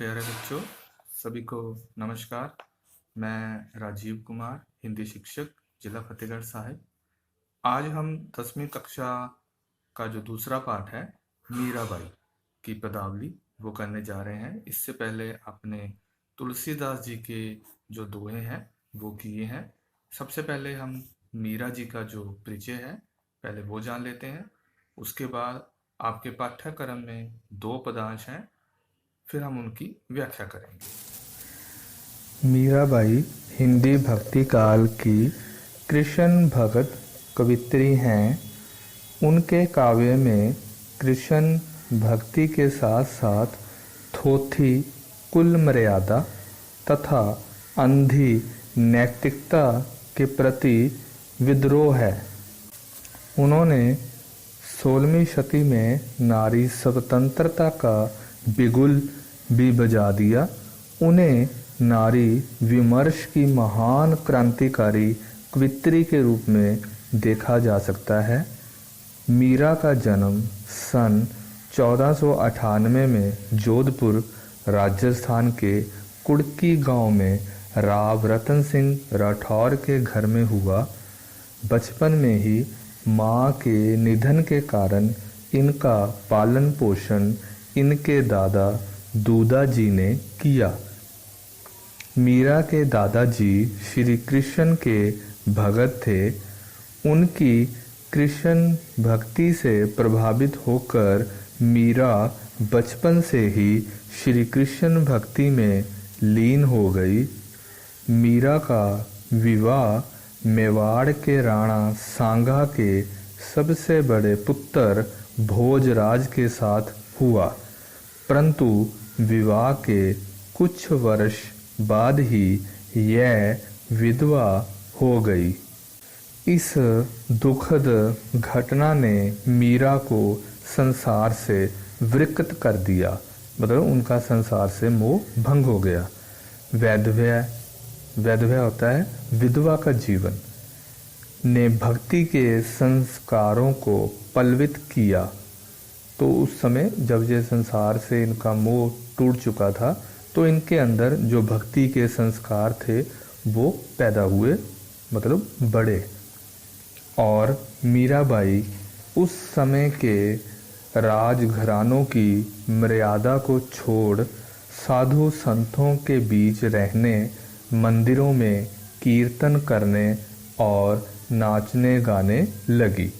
प्यारे बच्चों, सभी को नमस्कार। मैं राजीव कुमार, हिंदी शिक्षक, जिला फतेहगढ़ साहिब। आज हम 10वीं कक्षा का जो दूसरा पाठ है, मीराबाई की पदावली, वो करने जा रहे हैं। इससे पहले आपने तुलसीदास जी के जो दोहे हैं वो किए हैं। सबसे पहले हम मीरा जी का जो परिचय है पहले वो जान लेते हैं। उसके बाद आपके पाठ्यक्रम में 2 पदांश हैं, फिर हम उनकी व्याख्या करेंगे। मीराबाई हिंदी भक्ति काल की कृष्ण भगत कवित्री हैं। उनके काव्य में कृष्ण भक्ति के साथ साथ थोथी कुल मर्यादा तथा अंधी नैतिकता के प्रति विद्रोह है। उन्होंने 16वीं शती में नारी स्वतंत्रता का बिगुल भी बजा दिया। उन्हें नारी विमर्श की महान क्रांतिकारी कवित्री के रूप में देखा जा सकता है। मीरा का जन्म सन 1498 में जोधपुर राजस्थान के कुड़की गांव में राव रतन सिंह राठौर के घर में हुआ। बचपन में ही माँ के निधन के कारण इनका पालन पोषण इनके दादा दूदा जी ने किया। मीरा के दादाजी श्री कृष्ण के भगत थे। उनकी कृष्ण भक्ति से प्रभावित होकर मीरा बचपन से ही श्री कृष्ण भक्ति में लीन हो गई। मीरा का विवाह मेवाड़ के राणा सांगा के सबसे बड़े पुत्र भोजराज के साथ हुआ, परंतु विवाह के कुछ वर्ष बाद ही यह विधवा हो गई। इस दुखद घटना ने मीरा को संसार से विकृत कर दिया, मतलब उनका संसार से मोह भंग हो गया। वैधव्य होता है विधवा का जीवन, ने भक्ति के संस्कारों को पल्वित किया। तो उस समय जब ये संसार से इनका मोह टूट चुका था, तो इनके अंदर जो भक्ति के संस्कार थे वो पैदा हुए, मतलब बड़े। और मीराबाई उस समय के राजघरानों की मर्यादा को छोड़ साधु संतों के बीच रहने, मंदिरों में कीर्तन करने और नाचने गाने लगी।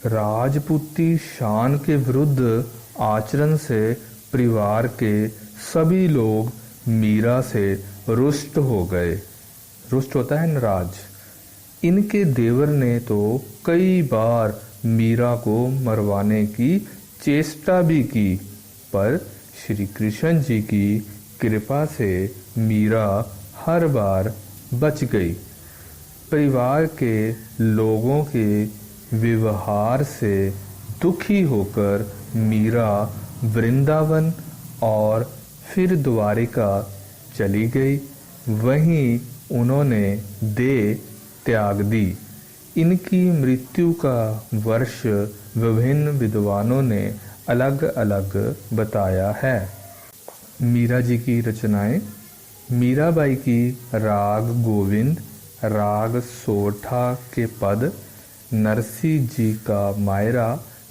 राजपूती शान के विरुद्ध आचरण से परिवार के सभी लोग मीरा से रुष्ट हो गए। रुष्ट होता है नाराज। इनके देवर ने तो कई बार मीरा को मरवाने की चेष्टा भी की, पर श्री कृष्ण जी की कृपा से मीरा हर बार बच गई। परिवार के लोगों के व्यवहार से दुखी होकर मीरा वृंदावन और फिर द्वारिका चली गई। वहीं उन्होंने देह त्याग दी। इनकी मृत्यु का वर्ष विभिन्न विद्वानों ने अलग अलग बताया है। मीरा जी की रचनाएं। मीराबाई की राग गोविंद, राग सोठा के पद, नरसी जी का मायरा,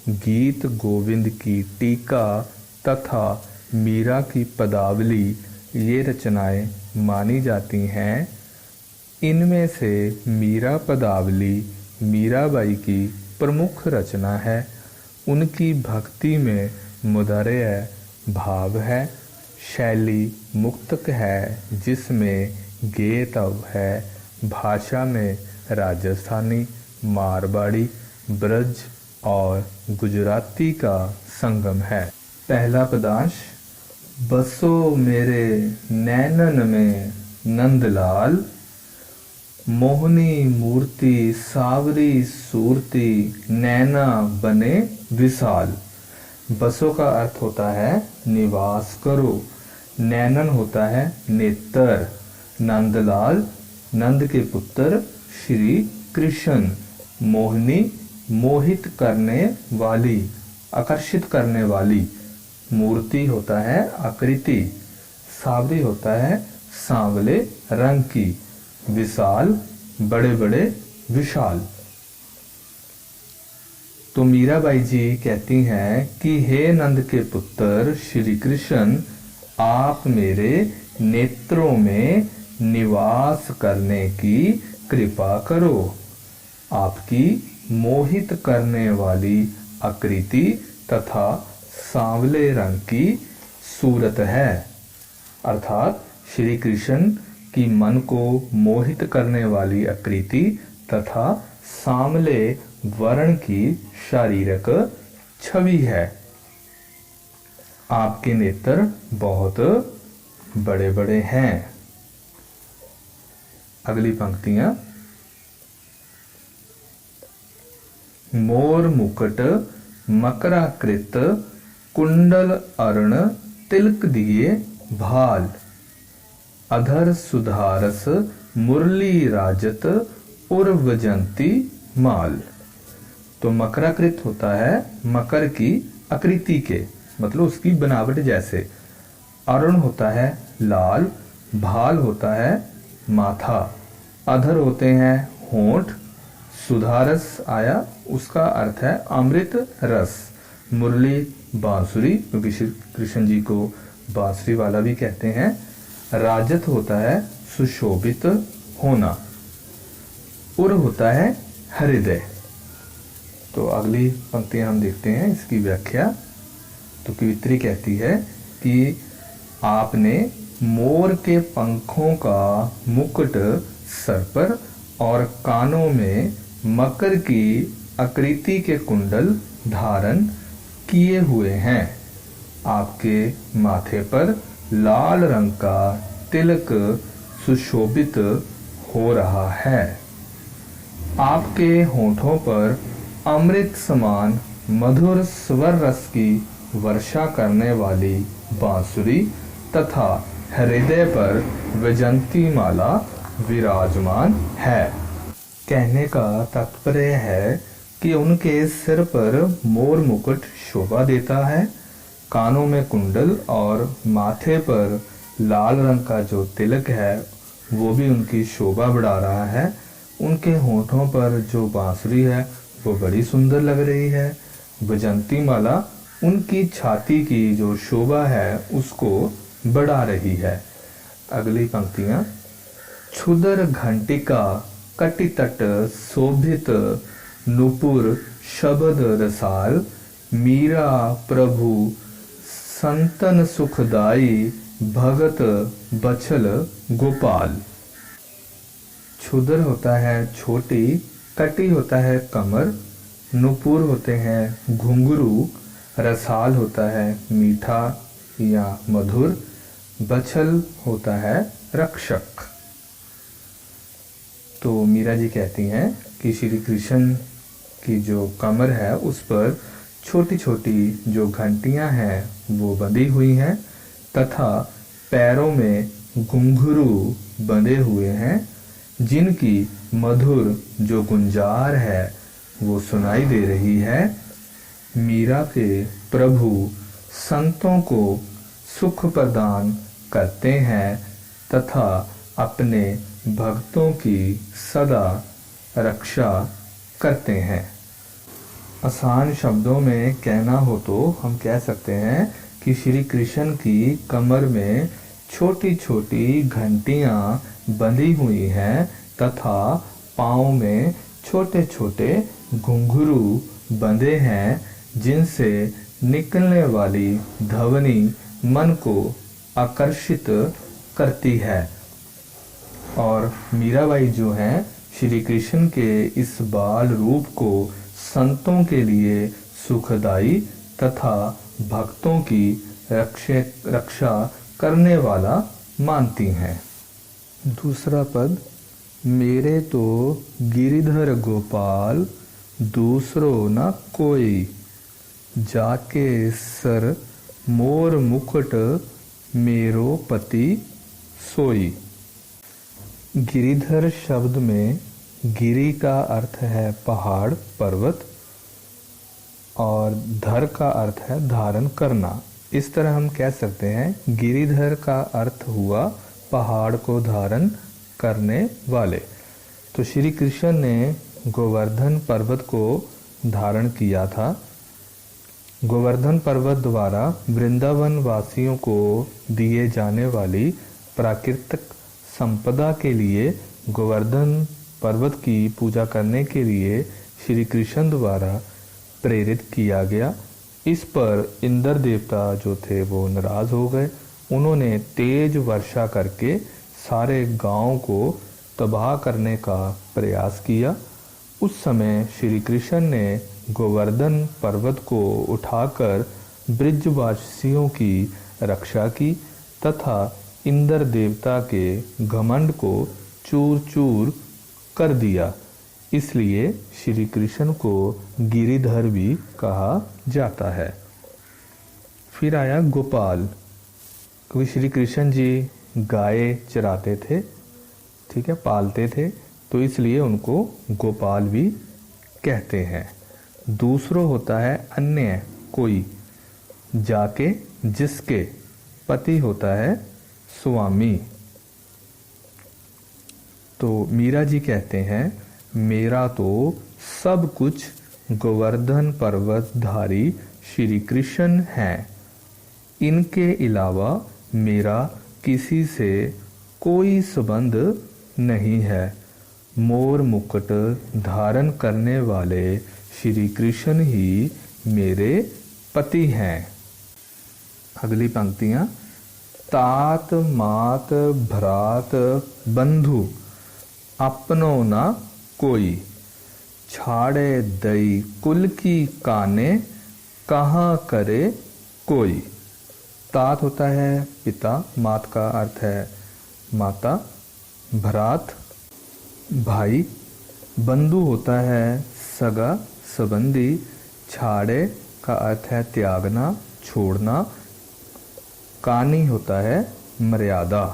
गीत गोविंद की टीका तथा मीरा की पदावली, ये रचनाएं मानी जाती हैं। इनमें से मीरा पदावली मीराबाई की प्रमुख रचना है। उनकी भक्ति में मुदार्य भाव है, शैली मुक्तक है जिसमें गेतव है, भाषा में राजस्थानी, मारवाड़ी, ब्रज और गुजराती का संगम है। पहला पदांश। बसो मेरे नैनन में नंदलाल, मोहनी मूर्ति सावरी सूरती, नैना बने विशाल। बसो का अर्थ होता है निवास करो, नैनन होता है नेत्र, नंदलाल नंद के पुत्र श्री कृष्ण, मोहिनी मोहित करने वाली, आकर्षित करने वाली, मूर्ति होता है आकृति, सावरी होता है सांवले रंग की, विशाल बड़े बड़े विशाल। तो मीराबाई जी कहती हैं कि हे नंद के पुत्र श्री कृष्ण, आप मेरे नेत्रों में निवास करने की कृपा करो। आपकी मोहित करने वाली आकृति तथा सांवले रंग की सूरत है, अर्थात श्री कृष्ण की मन को मोहित करने वाली आकृति तथा सांवले वर्ण की शारीरिक छवि है। आपके नेत्र बहुत बड़े बड़े हैं। अगली पंक्तियां, मोर मुकुट मकराकृत कुंडल अरुण तिलक दिए भाल, अधर सुधारस मुरली राजत उर्वजंती माल। तो मकराकृत होता है मकर की आकृति के, मतलब उसकी बनावट जैसे। अरुण होता है लाल, भाल होता है माथा, अधर होते हैं होंठ, सुधारस आया उसका अर्थ है अमृत रस, मुरली बांसुरी, क्योंकि श्री कृष्ण जी को बांसुरी वाला भी कहते हैं, राजत होता है सुशोभित होना, उर होता है हृदय। तो अगली पंक्तियां हम देखते हैं इसकी व्याख्या। तो कवित्री कहती है कि आपने मोर के पंखों का मुकुट सर पर और कानों में मकर की आकृति के कुंडल धारण किए हुए हैं। आपके माथे पर लाल रंग का तिलक सुशोभित हो रहा है। आपके होठों पर अमृत समान मधुर स्वर रस की वर्षा करने वाली बांसुरी तथा हृदय पर वैजंती माला विराजमान है। कहने का तात्पर्य है कि उनके सिर पर मोर मुकुट शोभा देता है, कानों में कुंडल और माथे पर लाल रंग का जो तिलक है वो भी उनकी शोभा बढ़ा रहा है। उनके होठों पर जो बांसुरी है वो बड़ी सुंदर लग रही है। वैजंती माला उनकी छाती की जो शोभा है उसको बढ़ा रही है। अगली पंक्तियां, क्षुदर घंटिका कटितट शोभित नुपुर शब्द रसाल, मीरा प्रभु संतन सुखदाई भगत बछल गोपाल। क्षुदर होता है छोटी, कटी होता है कमर, नुपुर होते हैं घुंघरू, रसाल होता है मीठा या मधुर, बछल होता है रक्षक। तो मीरा जी कहती हैं कि श्री कृष्ण की जो कमर है उस पर छोटी छोटी जो घंटियां हैं वो बंधी हुई हैं तथा पैरों में घुंघरू बंधे हुए हैं, जिनकी मधुर जो गुंजार है वो सुनाई दे रही है। मीरा के प्रभु संतों को सुख प्रदान करते हैं तथा अपने भक्तों की सदा रक्षा करते हैं। आसान शब्दों में कहना हो तो हम कह सकते हैं कि श्री कृष्ण की कमर में छोटी छोटी घंटियां बंधी हुई हैं तथा पाँव में छोटे छोटे घुंघरू बंधे हैं, जिनसे निकलने वाली ध्वनि मन को आकर्षित करती है। और मीराबाई जो हैं श्री कृष्ण के इस बाल रूप को संतों के लिए सुखदाई तथा भक्तों की रक्षा करने वाला मानती हैं। दूसरा पद, मेरे तो गिरिधर गोपाल दूसरो न कोई, जाके सर मोर मुकुट मेरो पति सोई। गिरिधर शब्द में गिरि का अर्थ है पहाड़ पर्वत और धर का अर्थ है धारण करना। इस तरह हम कह सकते हैं गिरिधर का अर्थ हुआ पहाड़ को धारण करने वाले। तो श्री कृष्ण ने गोवर्धन पर्वत को धारण किया था। गोवर्धन पर्वत द्वारा वृंदावन वासियों को दिए जाने वाली प्राकृतिक संपदा के लिए गोवर्धन पर्वत की पूजा करने के लिए श्री कृष्ण द्वारा प्रेरित किया गया। इस पर इंद्र देवता जो थे वो नाराज हो गए। उन्होंने तेज वर्षा करके सारे गांव को तबाह करने का प्रयास किया। उस समय श्री कृष्ण ने गोवर्धन पर्वत को उठाकर ब्रिजवासियों की रक्षा की तथा इंद्र देवता के घमंड को चूर चूर कर दिया। इसलिए श्री कृष्ण को गिरिधर भी कहा जाता है। फिर आया गोपाल, क्योंकि श्री कृष्ण जी गाय चराते थे, ठीक है, पालते थे, तो इसलिए उनको गोपाल भी कहते हैं। दूसरों होता है अन्य कोई, जाके जिसके, पति होता है स्वामी। तो मीरा जी कहते हैं मेरा तो सब कुछ गोवर्धन पर्वतधारी श्री कृष्ण हैं। इनके अलावा मेरा किसी से कोई संबंध नहीं है। मोर मुकुट धारण करने वाले श्री कृष्ण ही मेरे पति हैं। अगली पंक्तियां, तात मात भ्रात बंधु अपनो ना कोई, छाड़े दई कुल की काने कहाँ करे कोई। तात होता है पिता, मात का अर्थ है माता, भ्रात भाई, बंधु होता है सगा संबंधी, छाड़े का अर्थ है त्यागना छोड़ना, कानी होता है मर्यादा।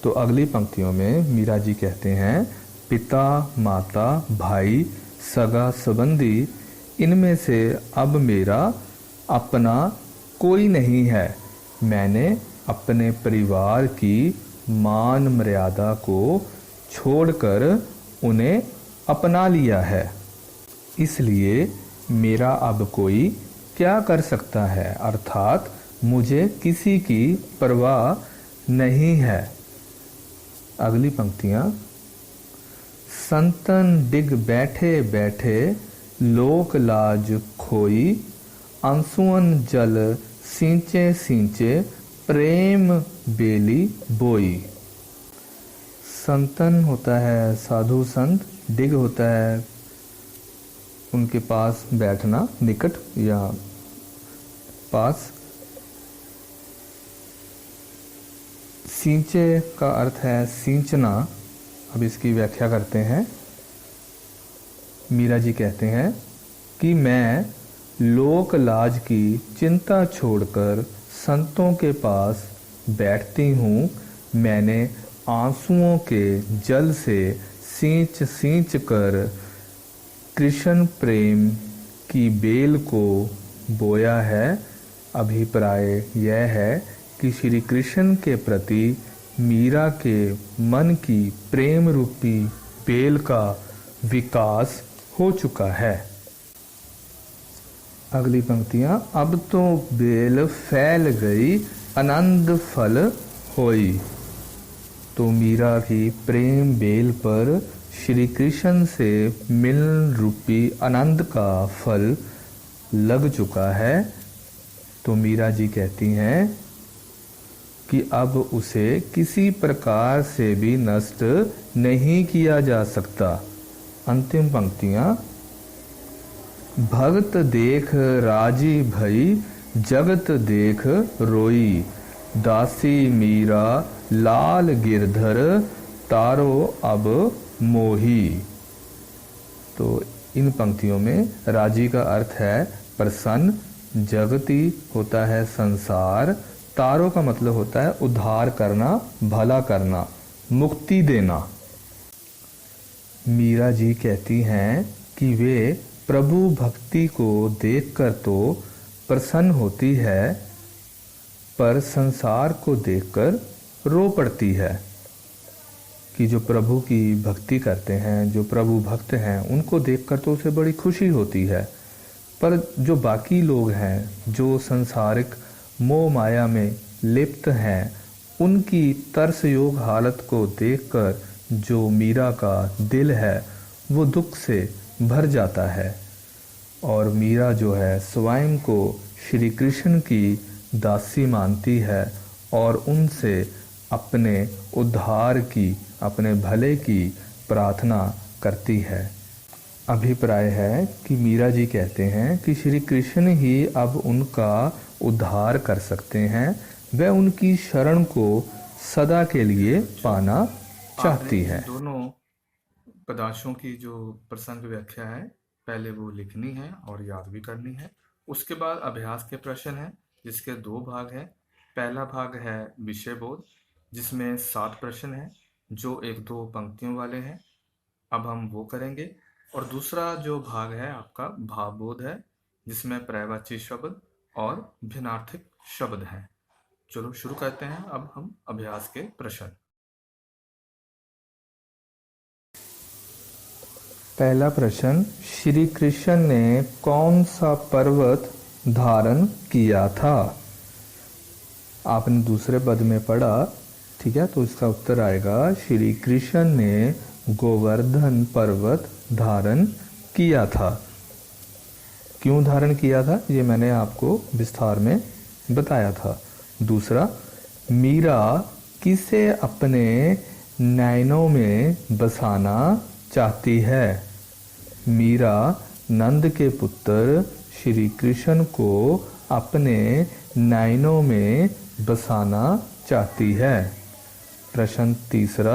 तो अगली पंक्तियों में मीरा जी कहते हैं पिता माता भाई सगा संबंधी इनमें से अब मेरा अपना कोई नहीं है। मैंने अपने परिवार की मान मर्यादा को छोड़कर उन्हें अपना लिया है। इसलिए मेरा अब कोई क्या कर सकता है, अर्थात मुझे किसी की परवाह नहीं है। अगली पंक्तियां, संतन डिग बैठे बैठे लोक लाज खोई, आंसुअन जल सींचे सींचे प्रेम बेली बोई। संतन होता है साधु संत, डिग होता है उनके पास बैठना, निकट या पास। सींचे का अर्थ है सींचना। अब इसकी व्याख्या करते हैं। मीरा जी कहते हैं कि मैं लोक लाज की चिंता छोड़कर संतों के पास बैठती हूँ। मैंने आंसुओं के जल से सींच सींच कर कृष्ण प्रेम की बेल को बोया है। अभिप्राय यह है कि श्री कृष्ण के प्रति मीरा के मन की प्रेम रूपी बेल का विकास हो चुका है। अगली पंक्तियां, अब तो बेल फैल गई आनंद फल होई। तो मीरा की प्रेम बेल पर श्री कृष्ण से मिलन रूपी आनंद का फल लग चुका है। तो मीरा जी कहती हैं कि अब उसे किसी प्रकार से भी नष्ट नहीं किया जा सकता। अंतिम पंक्तियां, भगत देख राजी भई जगत देख रोई, दासी मीरा लाल गिरधर तारो अब मोही। तो इन पंक्तियों में राजी का अर्थ है प्रसन्न, जगती होता है संसार, तारो का मतलब होता है उद्धार करना, भला करना, मुक्ति देना। मीरा जी कहती हैं कि वे प्रभु भक्ति को देखकर तो प्रसन्न होती है, पर संसार को देखकर रो पड़ती है कि जो प्रभु की भक्ति करते हैं, जो प्रभु भक्त हैं, उनको देखकर तो उसे बड़ी खुशी होती है, पर जो बाकी लोग हैं, जो संसारिक मोह माया में लिप्त हैं, उनकी तरसयोग हालत को देखकर जो मीरा का दिल है वो दुख से भर जाता है और मीरा जो है स्वयं को श्री कृष्ण की दासी मानती है और उनसे अपने उद्धार की, अपने भले की प्रार्थना करती है। अभिप्राय है कि मीरा जी कहते हैं कि श्री कृष्ण ही अब उनका उद्धार कर सकते हैं, वह उनकी शरण को सदा के लिए पाना चाहती है। दोनों पदार्थों की जो प्रसंग व्याख्या है पहले वो लिखनी है और याद भी करनी है। उसके बाद अभ्यास के प्रश्न हैं जिसके 2 भाग हैं। पहला भाग है विषय बोध जिसमें 7 प्रश्न हैं जो 1-2 पंक्तियों वाले हैं, अब हम वो करेंगे। और दूसरा जो भाग है आपका भाव बोध है जिसमें पर्यायवाची शब्द और भिन्नार्थक शब्द हैं। चलो शुरू करते हैं अब हम अभ्यास के प्रश्न। पहला प्रश्न, श्री कृष्ण ने कौन सा पर्वत धारण किया था? आपने दूसरे पद में पढ़ा, ठीक है, तो इसका उत्तर आएगा श्री कृष्ण ने गोवर्धन पर्वत धारण किया था। क्यों धारण किया था ये मैंने आपको विस्तार में बताया था। दूसरा, मीरा किसे अपने नयनों में बसाना चाहती है? मीरा नंद के पुत्र श्री कृष्ण को अपने नयनों में बसाना चाहती है। प्रश्न तीसरा,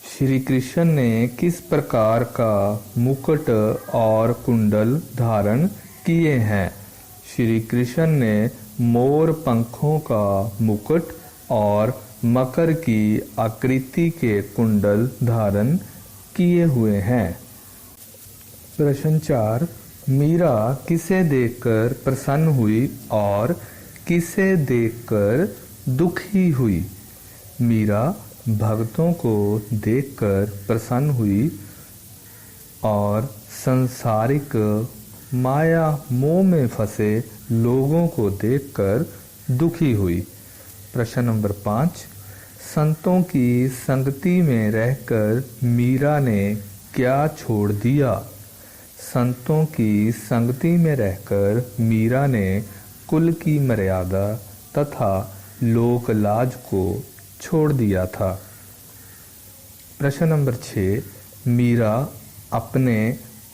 श्री कृष्ण ने किस प्रकार का मुकुट और कुंडल धारण किए हैं? श्री कृष्ण ने मोर पंखों का मुकुट और मकर की आकृति के कुंडल धारण किए हुए हैं। प्रश्न 4, मीरा किसे देखकर प्रसन्न हुई और किसे देखकर दुखी हुई? मीरा भक्तों को देखकर प्रसन्न हुई और सांसारिक माया मोह में फंसे लोगों को देखकर दुखी हुई। प्रश्न नंबर 5, संतों की संगति में रहकर मीरा ने क्या छोड़ दिया? संतों की संगति में रहकर मीरा ने कुल की मर्यादा तथा लोक लाज को छोड़ दिया था। प्रश्न नंबर 6, मीरा अपने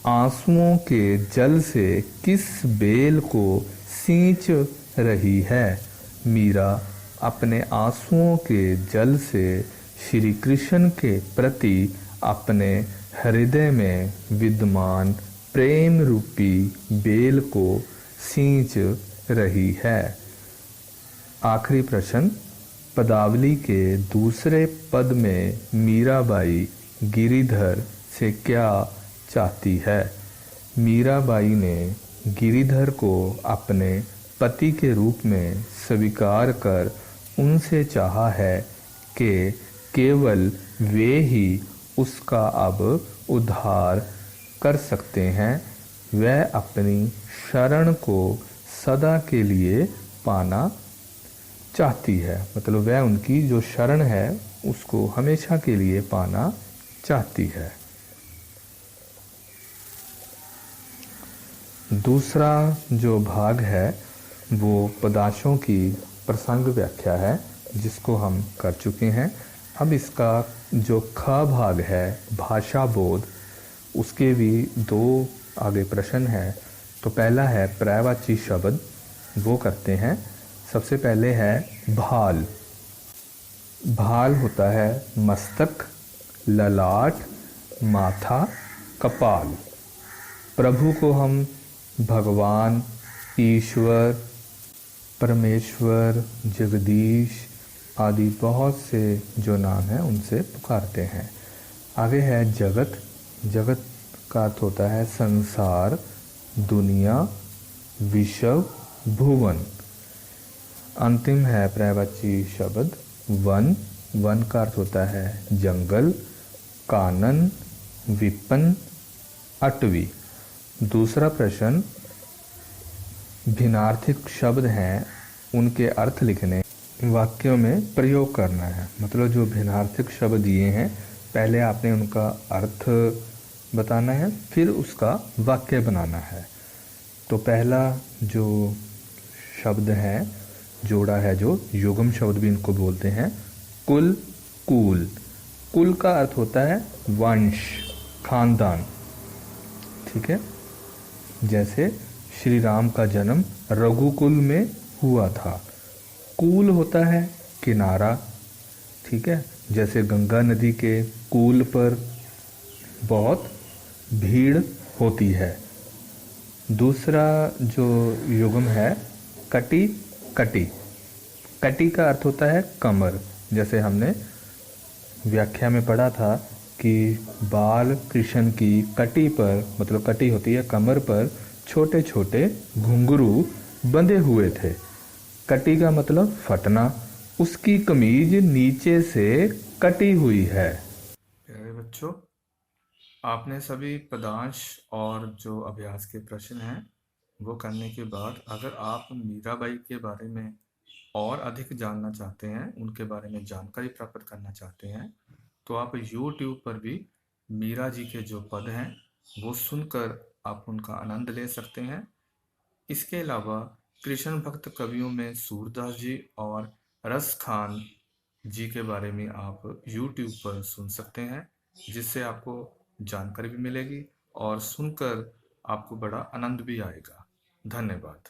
आंसुओं के जल से किस बेल को सींच रही है? मीरा अपने आंसुओं के जल से श्री कृष्ण के प्रति अपने हृदय में विद्यमान प्रेम रूपी बेल को सींच रही है। आखिरी प्रश्न, पदावली के दूसरे पद में मीराबाई गिरिधर से क्या चाहती है? मीराबाई ने गिरिधर को अपने पति के रूप में स्वीकार कर उनसे चाहा है कि केवल वे ही उसका अब उद्धार कर सकते हैं। वह अपनी शरण को सदा के लिए पाना चाहती है, मतलब वह उनकी जो शरण है उसको हमेशा के लिए पाना चाहती है। दूसरा जो भाग है वो पदार्थों की प्रसंग व्याख्या है जिसको हम कर चुके हैं। अब इसका जो ख भाग है भाषा बोध, उसके भी 2 आगे प्रश्न है। तो पहला है पर्यायवाची शब्द, वो करते हैं। सबसे पहले है भाल। भाल होता है मस्तक, ललाट, माथा, कपाल। प्रभु को हम भगवान, ईश्वर, परमेश्वर, जगदीश आदि बहुत से जो नाम हैं उनसे पुकारते हैं। आगे है जगत। जगत का अर्थ होता है संसार, दुनिया, विश्व, भुवन। अंतिम है पर्यायवाची शब्द वन। वन का अर्थ होता है जंगल। कानन, विपन, अटवी। दूसरा प्रश्न, भिन्नार्थिक शब्द हैं उनके अर्थ लिखने वाक्यों में प्रयोग करना है। मतलब जो भिन्नार्थिक शब्द दिए हैं पहले आपने उनका अर्थ बताना है, फिर उसका वाक्य बनाना है। तो पहला जो शब्द है जोड़ा है, जो युग्म शब्द भी इनको बोलते हैं, कुल, कुल। कुल का अर्थ होता है वंश, खानदान। ठीक है, जैसे श्री राम का जन्म रघुकुल में हुआ था। कूल होता है किनारा। ठीक है, जैसे गंगा नदी के कूल पर बहुत भीड़ होती है। दूसरा जो युग्म है कटी, कटी। कटी का अर्थ होता है कमर। जैसे हमने व्याख्या में पढ़ा था कि बाल कृष्ण की कटी पर, मतलब कटी होती है कमर पर, छोटे छोटे घुंघरू बंधे हुए थे। कटी का मतलब फटना। उसकी कमीज नीचे से कटी हुई है। प्यारे बच्चों, आपने सभी पदांश और जो अभ्यास के प्रश्न हैं वो करने के बाद अगर आप मीराबाई के बारे में और अधिक जानना चाहते हैं, उनके बारे में जानकारी प्राप्त करना चाहते हैं, तो आप YouTube पर भी मीरा जी के जो पद हैं वो सुनकर आप उनका आनंद ले सकते हैं। इसके अलावा कृष्ण भक्त कवियों में सूरदास जी और रस खान जी के बारे में आप YouTube पर सुन सकते हैं, जिससे आपको जानकारी भी मिलेगी और सुनकर आपको बड़ा आनंद भी आएगा। धन्यवाद।